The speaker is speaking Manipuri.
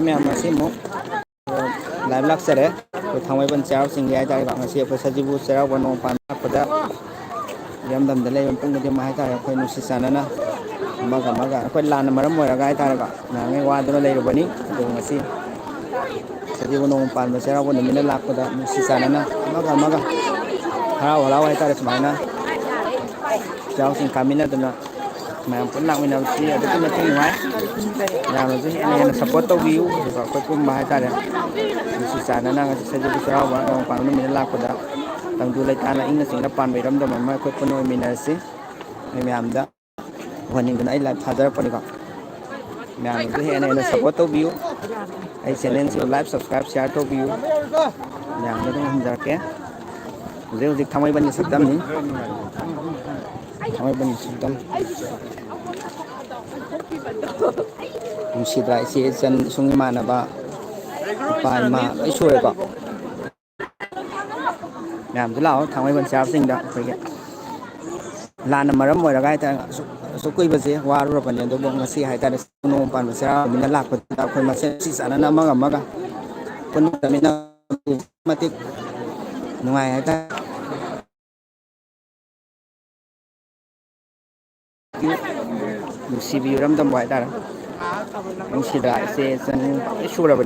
मैम लाइव लाक्चरे थांगमैबन चैराव चिंगे हाइतारे ngasi अखोय सजिबु चैराव बनो पान लाकपदा यमदम दले पुंग दे हाइतारे अखोय नुसि चानना मगा अखोय लान मरम ओइरागा हाइतारे नांगे वादुना लेरबनी अदो ngasi सजिबु नो पान चैराव बनो मिना लाकपदा नुसि चानना मगा हराव हराव हाइतारे सुमाइना चैराव चिंग कामिना मैम पुन लाकमिनाबसी अदुकी मतिंग नुआय मैमनसु हेन सपोर्ट तौबियु अखोय पुम हाइतारे नुसि चानना ngasi सजिबु चैराव बनो पान मिना लाकपदा तंगदु लेताना इंगना चिंगना पान बैरमदम अमा अखोय पुन ओइमिनारसी मैमदा वनिंगना आई लाइव थाजरपनिको मैमनसु हेन सपोर्ट तौबियु आई चैनल से लाइव सब्सक्राइब शेयर तौबियु मैमदा दum हमजाके हुजिक थांगमैबन सब्दमनि थांगमैबन सब्दम नुसिद्रा इसे चन सुंग मानबा पाइमा लई सुरेको मैम लाओ थांगमैबन चैराव चिंगदा अखोयगे लान मरम ओइरागा हाइतारे सुकुइबसे वारुरबने अदुबो ngasi हाइतारे नो पान चैराव मिना लाकपदा अखोय मसे सि चानना मगा पुन तमिना मतिक नुआय हाइता नुसिबिरमदम हाइतारे नुसिद्रा इसे चन सुरबने